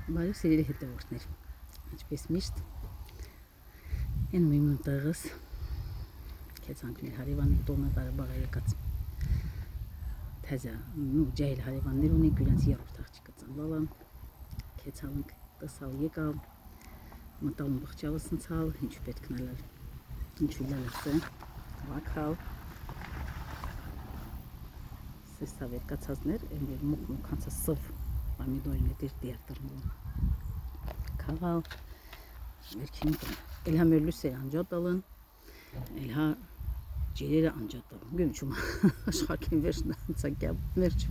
Բարև սիրելի հետևորդներ, ինչպես միշտ են միմուն տեղս կեցանք մեր հարևանի տոնը Ղարաբաղը եկած թեզա ջայլ հարևաններ ունենք իրանց երրորդ աղջիկը ծնվալը կեցանք տեսալ եկալ մտալում բղճավը սնցալ ինչ պետք նալալ ինչու լալացը վակալ սեսավեր կացածներ են մուկ հանցա սով պամիդորին դեր դերտրում Քավալ վերքին Էլհա մեր լույսերը անջատալն Էլհա ջերերը անջատալն գյունչում աշխարհին վերջնացակյա վերջ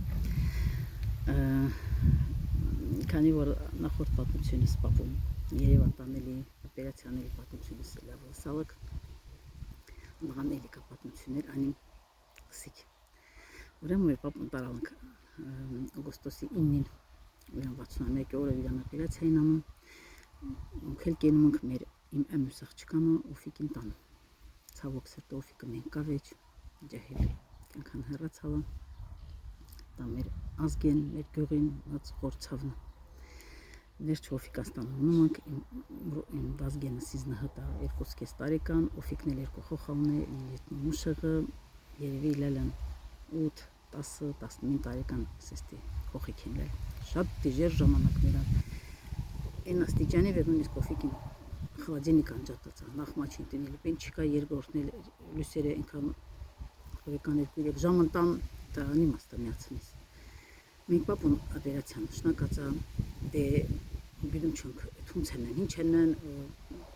քանի որ նախորդ պատմությունից պատում Երևանտանելի օպերացիաների պատմությունից լավ սալակ նմանելի պատմություններ անին սիկ ուրեմն մեր պատմում տարանք օգոստոսի 9-ին Ուրան 61 օրը իրան օպերացիային անում Քել կենում ենք մեր իմ ամյուս աղջկանը Օֆիկին տան Ցավոք սրտի Օֆիկը մենք կավեջ ջահել կնքան հեռացալը դա մեր ազգեն մեր գյուղին ած խորցավն Վերջ Օֆիկաստանում ենք իմ վազգենը սիզնը հտա 2.5 տարեկան Օֆիկն էլ 2 խոխալն է լիլիթ մուշեղը երևի լալան 8 10-15 տարեկան սեստի խոխիկ են լալ Շատ դիժեր ժամանակներ Այն աստիճանի վեր նույնիսկ Օֆիկին խլադենիկ անջատացա նախ մաչին տնել պեն չկա երկրորդն էլ լույսերը այնքան խորեկան 2-3 ժամ ընտան դա նիմաստը միացնես մենք պապուն օպերացիան շնակացա դե գիտում չունք թունցեն են ինչ են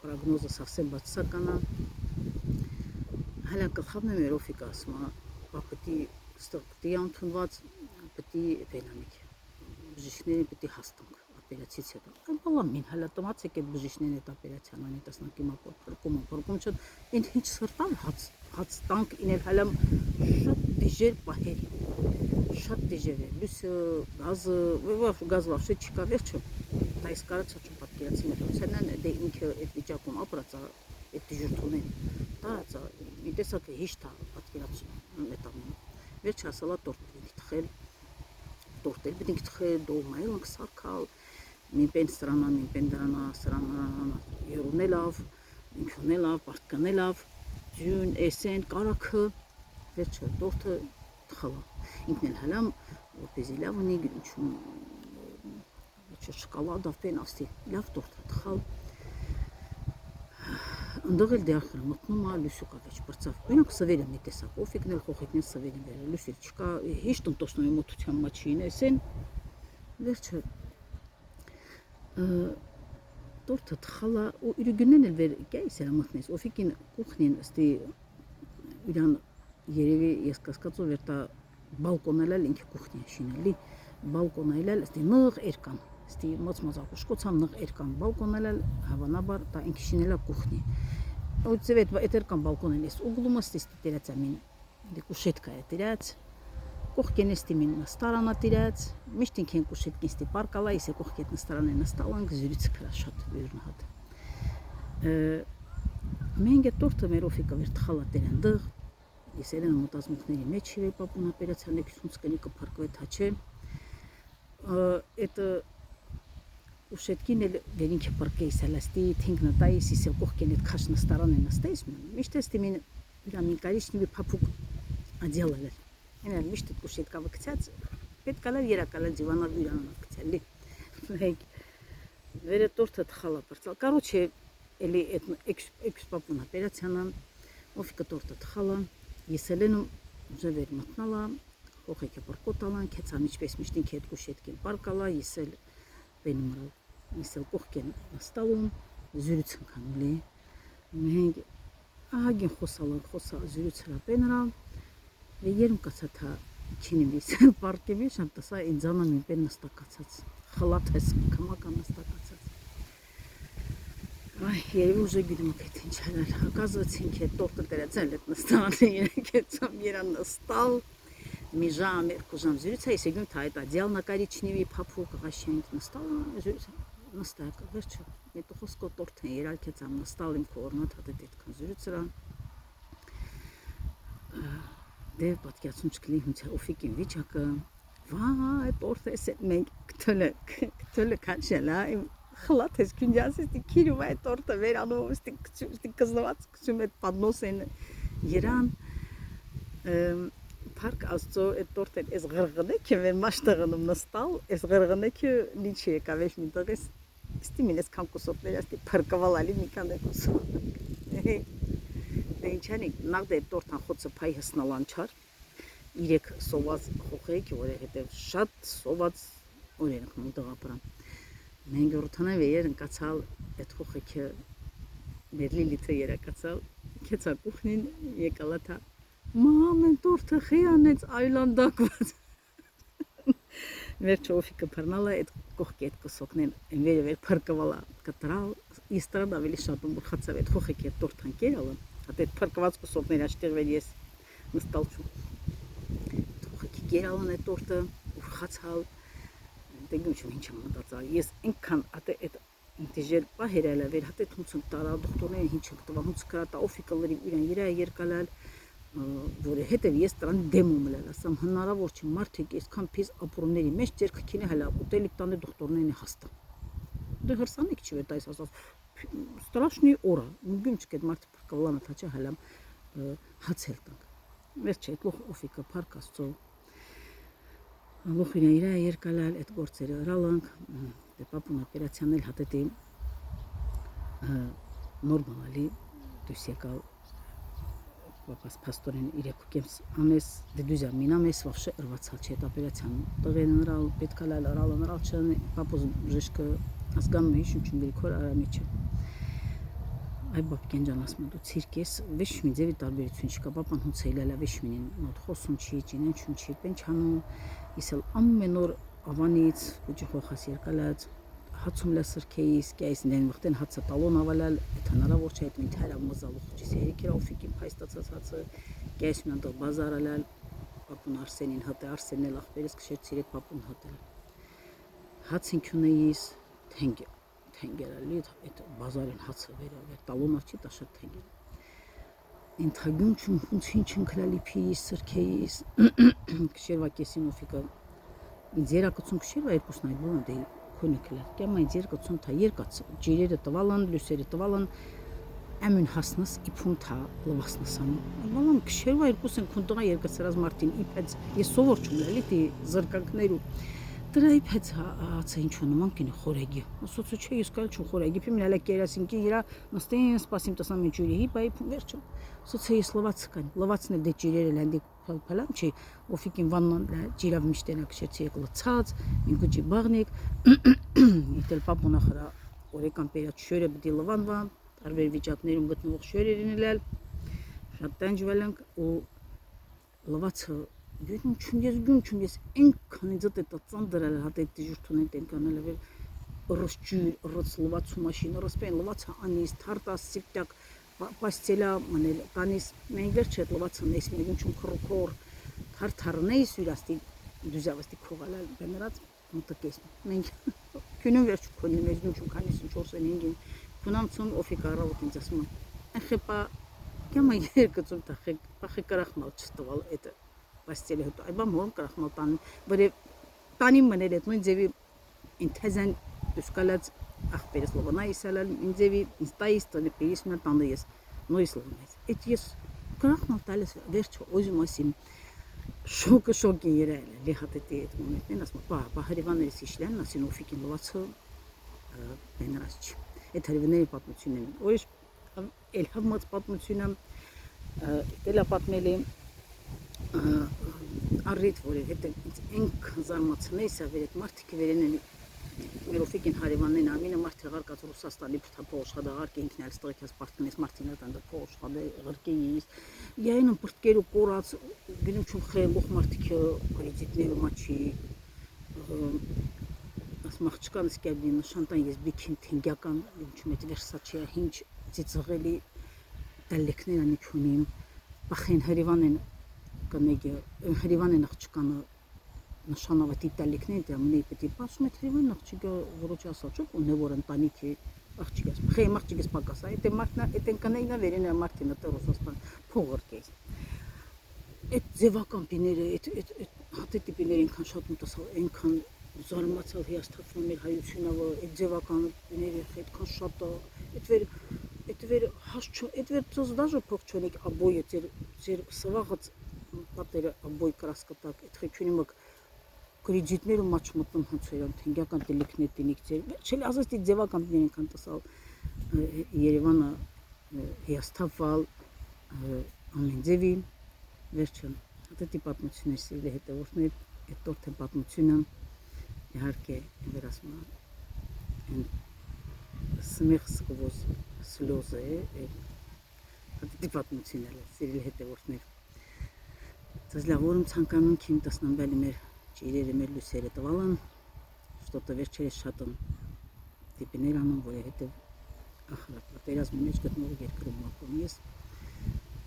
պրոգնոզը совсем բացականա հələ կխավն մեր Օֆիկը ասում պապտի ստոկտի անթունված պտի վենամիկ բժիշկներին պիտի հաստանք օպերացիից հետո բալամին հələ տոմացեք այդ բժիշկներին այդ օպերացիան անի տեսնանք իմա փրկում չոտ ինձ ինչ սրտալ հաց տանք ինել հələ շատ դիժեր պահեր շատ դիժեր է լույսը գազը вообще չկա վերջը դա իսկ կարծա չու պատկերացի մեթոցներն դե ինքը այդ վիճակում ապրածա այդ դիժուրթունեն դա մի տեսակ հիշտ պատկերացում մետամին վերջ ասալա տորտ թխել Տորտել պետք թխել դոմայել սարքալ մինպեն սրանա մինպեն դրանա սրանա յորունելով ինքնելով պարտկանելով ջուն էսեն կարակը վերջը տորտը թխալա ինքն էլ հալամ որպեսզի լավ ունի ինչու շոկոլադա պեն աստի լավ տորտը թխալ Ընդողել դերախր մտնում է լույսուկա վեճ բրծավ Բնակ սվերը մի տեսակ Օֆիկն էլ խոխիկն էլ սվերին վերել լույսեր չկա հիշտ ընտոսնում եմ մոտության մաչին էսեն վերջը տորտը թխալա ու իրգունեն էլ վեր կայս էր մտնես Օֆիկին կուխնին ստի իրան երևի ես կասկածով էր տա բալկոնելել ինքը կուխնի շինելի բալկոնելել ստի նող երկան ստի մոծմոծակուշկոցան նող երկան բալկոնելել հավանաբար դա ինքը շինելա կուխնի У цвет этеркан балконе лес углу стисти теряцамин де кушетка теряц кухкене стимин на сторона теряц миштинкен кушетки сти паркала и се кухкет на стороне на столан гзюриц крашат вернахат менге торта мерофика вертхала терендер Եսերեն մտածմունքների մեջ էր պապուն օպերացիան եկուսունցկենիկը փարկվեց հաչե это Ушеткин էլ վերինքը պարկեյս հլաստի թինգնատայի սիսել կողքենետ քաշնը ստարանեն նստեյս միշտ էստիմին իրամին կարիշնիվի փափուկ ադյալել Էնել միշտ այդ կուշետկա վկցած պետք ալալ երակալալ դիվանալ իրանանալ կցելի վերը տորտը թխալա պրծալ Կարոչե էլի էքսպապուն օպերացիանան Օֆիկը տորտը թխալա Եսելենում ուժը վեր մտնալա Հոխեկը պրկոտալան կեցան ինչպես միշտ ինքը այդ կուշետկին պարկալա Եսել Բենմրալ Եսել կողքեն նստալում զյուրիցն կանուլի մենք ահագին խոսա զյուրիցրա բենրալ երում կացաթա չինիմիս պարկեմի շանտասա ինձանա մինպեն նստակացած խլատ ես կամական նստակացած Այ երևի ուժը գիտում եք ինչ հալալ հակազվեց ինքը տորտը դերացել այդ նստանը կեցամ երան նստալ Մի ժամ, երկու ժամ զյուրիցա ես եկնում թա այդ ադյալ նակարիչնիվի փափուկ ղաշենք նստալ զյուրիցա նստակ վերջը Հետո խոսքո տորտ են երալ կեցամ նստալ իմ կորնատ հատետ այդքան զյուրիցրա Դե պատկերացում չկլի հունցա Օֆիկին վիճակը Vay ortası men ktölü kaçela xılates küncasisti kiri vay orta ver anovisti kızlavat küçümet padnosen yeran park asto et orta ez gırgıne ki ver maçtağınım nastal ez gırgıne ki niçeye kaveş mi dağız istimines kankosot verasti parkavalali mikande koso Դենչանի նախ դե տորտան խոցը փայ հսնալան չար իրեք սոված խոխեքի որովհետև շատ սոված օրենք մոդաղապրան մենք որթանա վեր ընկացալ այդ խոխեքը բերլի լիթը երակացալ քեցա կուխնին եկալա թա մամեն տորտը խիանեց այլանդակված վերջը օֆիկը բռնալա այդ կողքի այդ կսոկնեն վեր փրկվալա կտրալ իստրադ ավելի շատ ուրխացավ այդ խոխեքի տորտան կերալը Հատե փրկված կսոկներ աշտեղվել ես նստալ չու Թողքի գերալն է տորտը ուրխացալ դեգում չեմ ինչ եմ մտածալ ես ինքան հատե այդ ինտեժեր պահերալը վեր հատե թունցում տարա դոկտորները ինչ եմ տվա հունց կրատա օֆիկալերի իրան իրա երկալալ որը հետև ես տրան դեմում լալ ասամ հնարավոր չի մարդիկ այսքան փիզ ապրումների մեջ ձեր քինը հələ ուտելիք տանը դոկտորներն հաստա դե հրսանիք չի վեր տայս ասած Страшный ора. Գումչ կետ մարդ փրկվլանը թաչա հալամ հացել տանք։ Վերջ այդ լոխ օֆիկը փարկաստո։ Լոխինա իրա երկալալ այդ գործերը հրալանք դե պապուն օպերացիանել հատետի նորմալի դուսեկալ պապաս պաստորին իրեկուկեմս ամես դե դուզա մինամես վավշե ըրվացալ չի այդ օպերացիան տղեն հրալ պետքալալ հրալ չն պապոզ բժիշկը ասգամ հիշություն գրիքոր արամիչը Այ բապկեն ջան ասում դու ցիրկես վեշմի ձևի տարբերություն չկա պապան հուցելալա վեշմին մոտ խոսում չի ճինեն չուն չի պենչանում իսել ամեն օր ավանից ուջի խոխաս երկալած հացում լասրքեիս կայս նեն վխտեն հացը տալոն ավալալ հնարավոր չէ այդ մինթայր ամզալու խոչիս երկեր օֆիկին փայստացած հացը կայս մնա բազարալալ պապուն Արսենին հատե Արսենն ախպերս քշեր ցիրեք պապուն հատել հացին քունեիս թենգերալի այդ բազարին հացը վերավեր տալոնով չի տա շատ թենգեր Ինթագյուն չում հունցին չնքլալի փիս սրքեիս քշերվա կեսին օֆիկը ինձ երակցում քշերվա երկուսն այլ բան դե քոնիկլար կյամա ինձ երակցում թա երկաց ջիրերը տվալան լուսերը տվալան ամեն հասնս իփուն թա լվասնասան բալամ քշերվա երկուսն քունտղա երկացրած մարտին իփեց ես սովոր չում լալի դի զրկանքներու Դրայի պես հացը ինչ-որ նման կինը խորեգի ասոցու չէ ես կալ չու խորեգի փիմ լալա կերասինքի իրա նստեն սպասիմ տասամ ջուրի հի բայ վերջը ասոցը ես լվացն դե ջիրերը լանդի փալփալամ չի օֆիկին վաննան ջիրավ միշտենակ շեցի եկլացած ինքուջի բաղնիկ իտել պապոնա խրա օրեկան պերա շորը բդի լվանվան տարբեր վիճակներում գտնվող շորերին լալ շատ տանջվելանք ու լվացը Գյուն չում ես ինքան ինձ այդ ծանդրել հատ այդ դիժուրթուն են տենկանել վեր ռոսջուր ռոսլվացու մաշին ռոսպեն լվացա անիս թարտաս սիպտակ պաստելա մնել կանիս մենք վերջ այդ լվացը նես մենք չում քրոքոր թարթարնեի սյուրաստի դուզավստի քողալալ բեմրած մտկես մենք քունուն վերջ քունի մեջ չում կանիս 4-5 քունամցում օֆիկարավոտ ինձ ասում ախեպա կյամա երկծում տախեք պախե կարախմալ չստվալ այդ Պաստելի հետո այ բամ հոն կրախմալ տան բրե տանի մնել այդ նույն ձևի ինթեզեն դուսկալած ախպերս լովանա իսալալ ինձևի ինստայիս տանի պերիս մնա տանը ես նույս լովանայս այդ ես կրախմալ տալես վերջը ոզում ասիմ շոկի երել լի հատետի այդ մոմենտն ասում բա հրիվաներս իշլեն ասին օֆիկին լվացը բենրաս չի այդ հրիվաների պատմությունն օրիշ էլ համած պատմությունը դելա պատմելի Առիթ որ հետո ինք զարմացնեի սա վեր այդ մարդիկը վերենեն մերոֆիկին հարևանն ամինը մարդ եղարկած Ռուսաստանի փթափող շադաղարկ ինքն էլ ստղեկած պարտքնես մարդինը տանդը փող շադե ղրկեիս յայնը պրտկերու կորած գնում չում խելող մարդիկը կրեդիտներու մաչի ասմախչկան սկերդի նշանտան ես բիքին թենգական ինչում այդ վերսաչի հինչ ծիծղելի դալեկներ անիքունիմ բախեն հարևանն Կնեգը հրիվանն աղջկանը նշանավատի տալիքն է մնի պետի պասում է հրիվան աղջիկը որոչ ասաչոք ունե որ ընտանիքի աղջիկես խեմ աղջիկես պակասա այդ մարդնա այդ ընկնեինա վերենա մարդինը Ռուսաստան փողրկես այդ ձևական բիները այդ հատե տիպիներ այնքան շատ մտածալ, այնքան զարմացալ հիասթափվում էր հայությունը, որ այդ ձևականները այդքան շատ է, այդվեր հաս այդվեր ծոզ դաժե փող չունեք обои ձեր սվաղած պատերը обои կրասկտակ, այդ խիչունի մոք կրիջիտներ ու մաչ մտնում հնցերան թենգական տելիքներ տինիկ ձեր, չելի ազաստի ձևականներ այնքան տասալ Երևանը հիասթափալ ամեն ձևի վերջն հատետի պատմություններ սիրելի հետևորդներ այդ տորթ են պատմությունը իհարկե վերասմա են սմեղ սկվոզ սլոզը հատետի պատմությունները սիրելի հետևորդներ ձեզ լավորում ցանկանում քիմ տասնամբալի մեր ճիրերը մեր լուսերը տվալան что-то վերջերս շատ եմ տիպիներ անում որովհետև ախր պատերազմի մեջ գտնող երկրում ապրում ես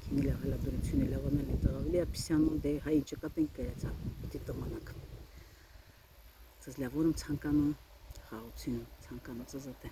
քինի հալադրությունը լավանել է տաղավելի ապիսյանում դե հայ չկատենք կրացա պիտի տմանակ ձեզ լավորում ցանկանում խաղություն ցանկանում ծզատ է